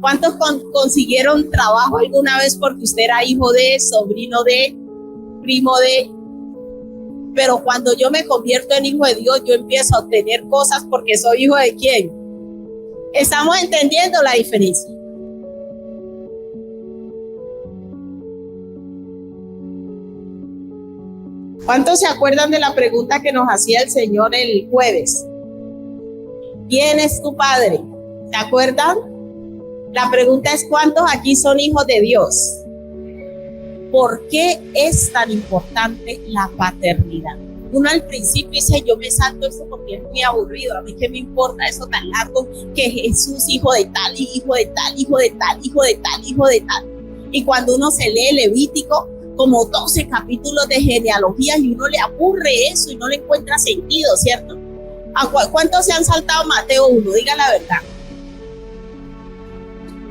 ¿Cuántos consiguieron trabajo alguna vez porque usted era hijo de, sobrino de, primo de? Pero cuando yo me convierto en hijo de Dios, yo empiezo a obtener cosas porque soy hijo de ¿quién? ¿Estamos entendiendo la diferencia? ¿Cuántos se acuerdan de la pregunta que nos hacía el Señor el jueves? ¿Quién es tu padre? ¿Se acuerdan? La pregunta es: ¿cuántos aquí son hijos de Dios? ¿Por qué es tan importante la paternidad? Uno al principio dice: yo me salto esto porque es muy aburrido, a mí qué me importa eso tan largo, que Jesús hijo de tal, hijo de tal, hijo de tal, hijo de tal, hijo de tal. Y cuando uno se lee Levítico, como 12 capítulos de genealogías, y uno le aburre eso y no le encuentra sentido, ¿cierto? ¿Cuántos se han saltado Mateo 1? Diga la verdad.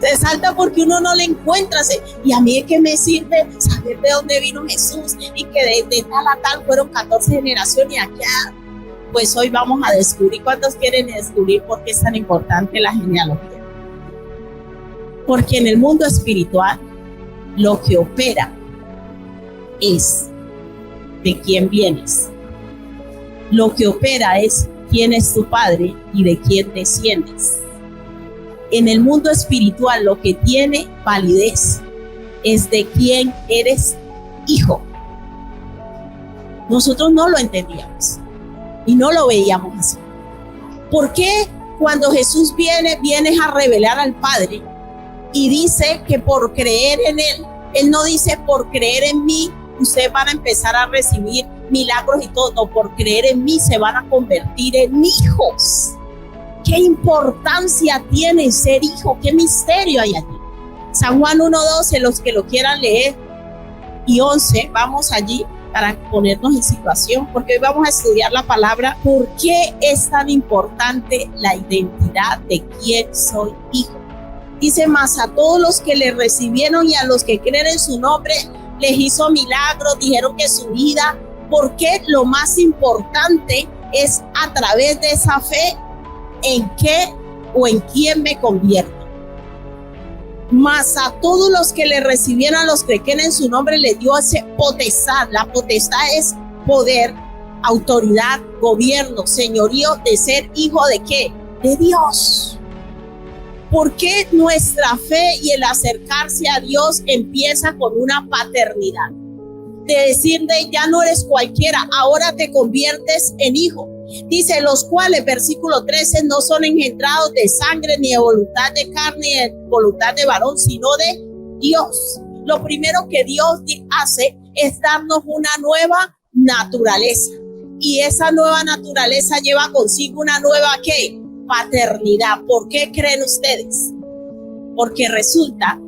Se salta porque uno no le encuentra. Y a mí es que me sirve saber de dónde vino Jesús y que de tal a tal fueron 14 generaciones y acá. Pues hoy vamos a descubrir. ¿Cuántos quieren descubrir por qué es tan importante la genealogía? Porque en el mundo espiritual lo que opera es de quién vienes. Lo que opera es quién es tu padre y de quién desciendes. En el mundo espiritual lo que tiene validez es de quién eres hijo. Nosotros no lo entendíamos y no lo veíamos así. ¿Por qué cuando Jesús viene a revelar al Padre y dice que por creer en Él no dice por creer en mí ustedes van a empezar a recibir milagros y todo? No, por creer en mí se van a convertir en hijos. ¿Qué importancia tiene ser hijo? ¿Qué misterio hay allí? San Juan 1:12, los que lo quieran leer, y 11, vamos allí para ponernos en situación, porque hoy vamos a estudiar la palabra. ¿Por qué es tan importante la identidad de quién soy hijo? Dice: mas a todos los que le recibieron y a los que creen en su nombre, les hizo milagros, dijeron que su vida, porque lo más importante es a través de esa fe en qué o en quién me convierto. Mas a todos los que le recibieron, a los que creen en su nombre, le dio ese potestad. La potestad es poder, autoridad, gobierno, señorío de ser hijo de ¿qué? De Dios. ¿Por qué nuestra fe y el acercarse a Dios empieza con una paternidad? De decirle: ya no eres cualquiera, ahora te conviertes en hijo. Dice: los cuales, versículo 13, no son engendrados de sangre, ni de voluntad de carne, ni de voluntad de varón, sino de Dios. Lo primero que Dios hace es darnos una nueva naturaleza. Y esa nueva naturaleza lleva consigo una nueva ¿qué? Paternidad. ¿Por qué creen ustedes? Porque resulta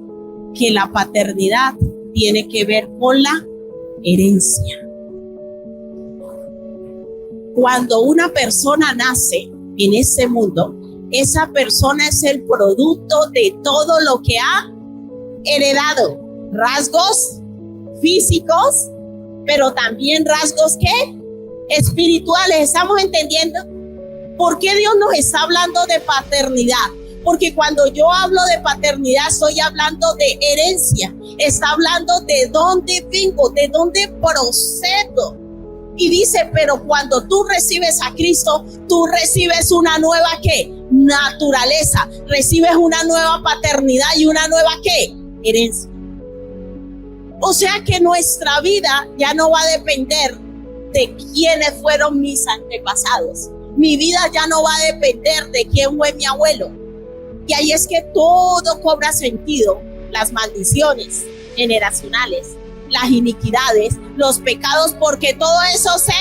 que la paternidad tiene que ver con la herencia. Cuando una persona nace en este mundo, esa persona es el producto de todo lo que ha heredado. Rasgos físicos, pero también rasgos ¿qué? Espirituales. ¿Estamos entendiendo? ¿Por qué Dios nos está hablando de paternidad? Porque cuando yo hablo de paternidad, estoy hablando de herencia. Está hablando de dónde vengo, de dónde procedo. Y dice: pero cuando tú recibes a Cristo, tú recibes una nueva ¿qué? Naturaleza. Recibes una nueva paternidad y una nueva ¿qué? Herencia. O sea que nuestra vida ya no va a depender de quiénes fueron mis antepasados. Mi vida ya no va a depender de quién fue mi abuelo. Y ahí es que todo cobra sentido. Las maldiciones generacionales, las iniquidades, los pecados, porque todo eso se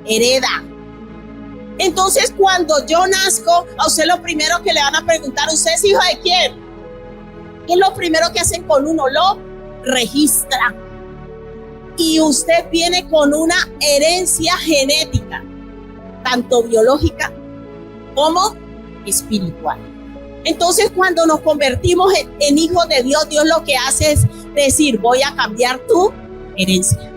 hereda. Entonces, cuando yo nazco, a usted lo primero que le van a preguntar: ¿usted es hijo de quién? ¿Qué es lo primero que hacen con uno? Lo registra. Y usted viene con una herencia genética, tanto biológica como espiritual. Entonces, cuando nos convertimos en hijos de Dios, Dios lo que hace es decir: voy a cambiar tu herencia.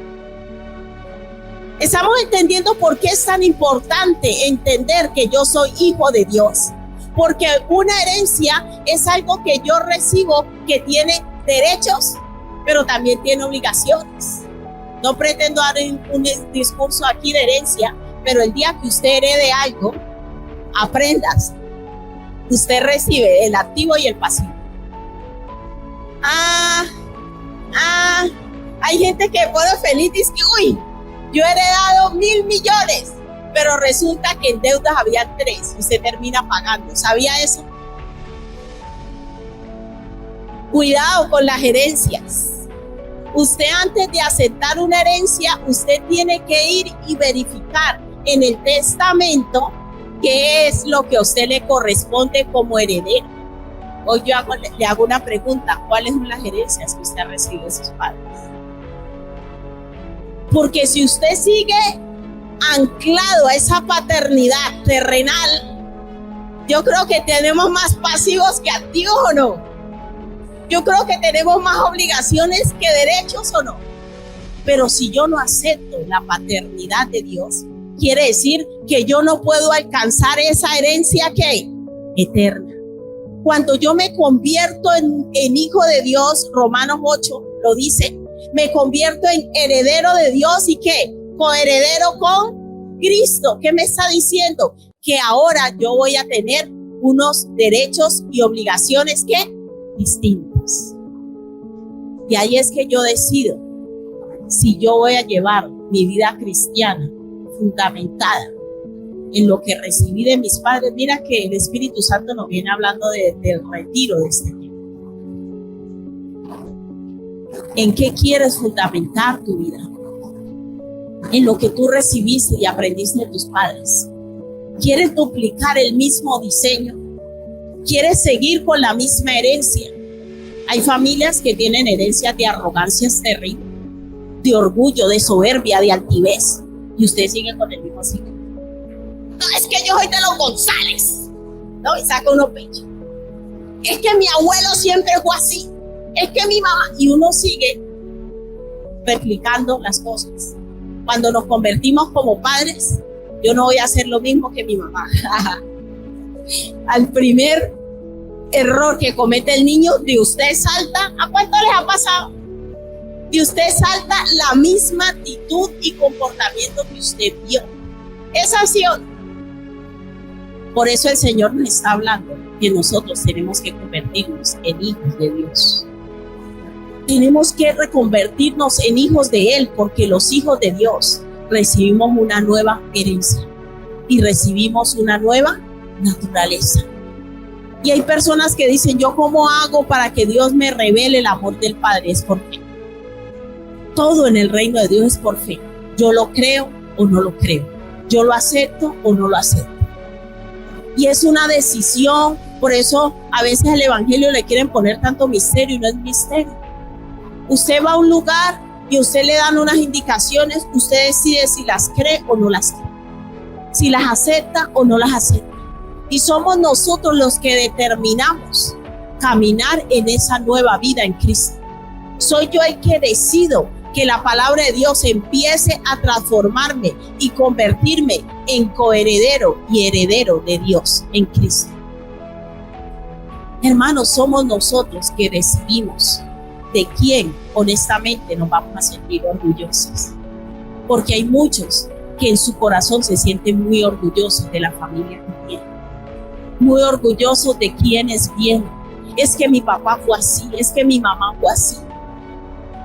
Estamos entendiendo por qué es tan importante entender que yo soy hijo de Dios. porque una herencia es algo que yo recibo que tiene derechos, pero también tiene obligaciones. No pretendo dar un discurso aquí de herencia, pero el día que usted herede algo, aprendas, usted recibe el activo y el pasivo. Hay gente que pone feliz y dice, uy, yo he heredado 1.000 millones, pero resulta que en deudas había 3 y se termina pagando. ¿Sabía eso? Cuidado con las herencias. Usted, antes de aceptar una herencia, usted tiene que ir y verificar en el testamento qué es lo que a usted le corresponde como heredero. Hoy yo le hago una pregunta: ¿cuáles son las herencias que usted ha recibido de sus padres? Porque si usted sigue anclado a esa paternidad terrenal, yo creo que tenemos más pasivos que activos, ¿o no? Yo creo que tenemos más obligaciones que derechos, ¿o no? Pero si yo no acepto la paternidad de Dios, quiere decir que yo no puedo alcanzar esa herencia que eterna. Cuando yo me convierto en hijo de Dios, Romanos 8 lo dice, me convierto en heredero de Dios y ¿qué? Coheredero con Cristo. ¿Qué me está diciendo? Que ahora yo voy a tener unos derechos y obligaciones que distintos. Y ahí es que yo decido si yo voy a llevar mi vida cristiana fundamentada en lo que recibí de mis padres. Mira que el Espíritu Santo nos viene hablando del retiro de este tiempo. ¿En qué quieres fundamentar tu vida? En lo que tú recibiste y aprendiste de tus padres. ¿Quieres duplicar el mismo diseño? ¿Quieres seguir con la misma herencia? Hay familias que tienen herencias de arrogancias terribles, de orgullo, de soberbia, de altivez, y usted sigue con el mismo ciclo. No, es que yo soy de los González, ¿no? Y saca uno pecho. Es que mi abuelo siempre fue así. Es que mi mamá, y uno sigue replicando las cosas. Cuando nos convertimos como padres, yo no voy a hacer lo mismo que mi mamá. Al primer error que comete el niño, de usted salta, ¿a cuánto les ha pasado? De usted salta la misma actitud y comportamiento que usted vio. Es así. Por eso el Señor nos está hablando que nosotros tenemos que convertirnos en hijos de Dios. Tenemos que reconvertirnos en hijos de Él, porque los hijos de Dios recibimos una nueva herencia y recibimos una nueva naturaleza. Y hay personas que dicen, ¿yo cómo hago para que Dios me revele el amor del Padre? Es por fe. Todo en el reino de Dios es por fe. Yo lo creo o no lo creo. Yo lo acepto o no lo acepto. Y es una decisión. Por eso a veces al evangelio le quieren poner tanto misterio y no es misterio. Usted va a un lugar y usted le dan unas indicaciones, usted decide si las cree o no las cree, si las acepta o no las acepta. Y somos nosotros los que determinamos caminar en esa nueva vida en Cristo. Soy yo el que decido que la palabra de Dios empiece a transformarme y convertirme en coheredero y heredero de Dios en Cristo. Hermanos, somos nosotros que decidimos de quién honestamente nos vamos a sentir orgullosos. Porque hay muchos que en su corazón se sienten muy orgullosos de la familia que tienen, muy orgullosos de quienes vienen. Es que mi papá fue así, es que mi mamá fue así.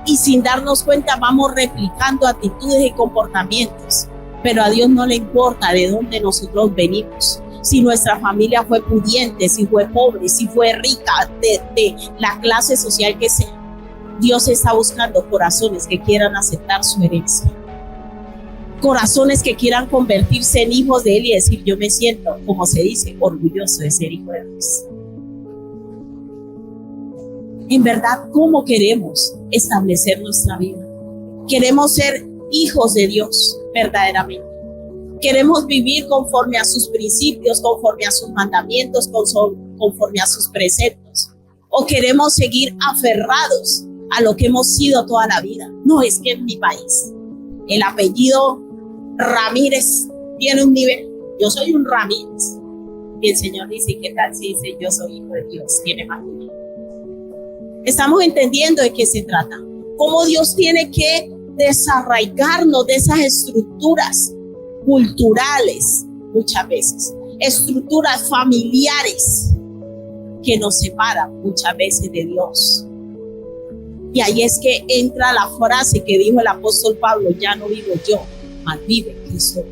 Y sin darnos cuenta vamos replicando actitudes y comportamientos. Pero a Dios no le importa de dónde nosotros venimos. Si nuestra familia fue pudiente, si fue pobre, si fue rica, de la clase social que sea. Dios está buscando corazones que quieran aceptar su herencia. Corazones que quieran convertirse en hijos de Él y decir, yo me siento, como se dice, orgulloso de ser hijo de Dios. En verdad, ¿cómo queremos establecer nuestra vida? Queremos ser hijos de Dios verdaderamente. Queremos vivir conforme a sus principios, conforme a sus mandamientos, conforme a sus preceptos. O queremos seguir aferrados a lo que hemos sido toda la vida. No, es que en mi país el apellido Ramírez tiene un nivel. Yo soy un Ramírez. Y el Señor dice, ¿qué tal si dice yo soy hijo de Dios? Tiene más dinero. Estamos entendiendo de qué se trata. Cómo Dios tiene que desarraigarnos de esas estructuras culturales, muchas veces, estructuras familiares que nos separan muchas veces de Dios. Y ahí es que entra la frase que dijo el apóstol Pablo: ya no vivo yo, mas vive Cristo.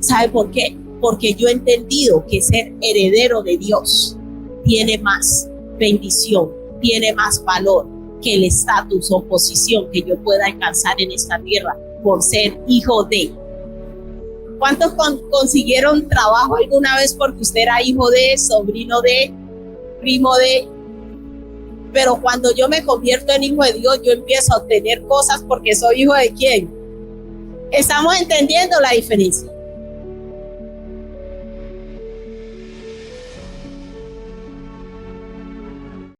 ¿Sabe por qué? Porque yo he entendido que ser heredero de Dios tiene más bendición, tiene más valor que el estatus o posición que yo pueda alcanzar en esta tierra por ser hijo de. ¿Cuántos consiguieron trabajo alguna vez porque usted era hijo de, sobrino de, primo de? Pero cuando yo me convierto en hijo de Dios, yo empiezo a obtener cosas porque soy hijo de ¿quién? ¿Estamos entendiendo la diferencia?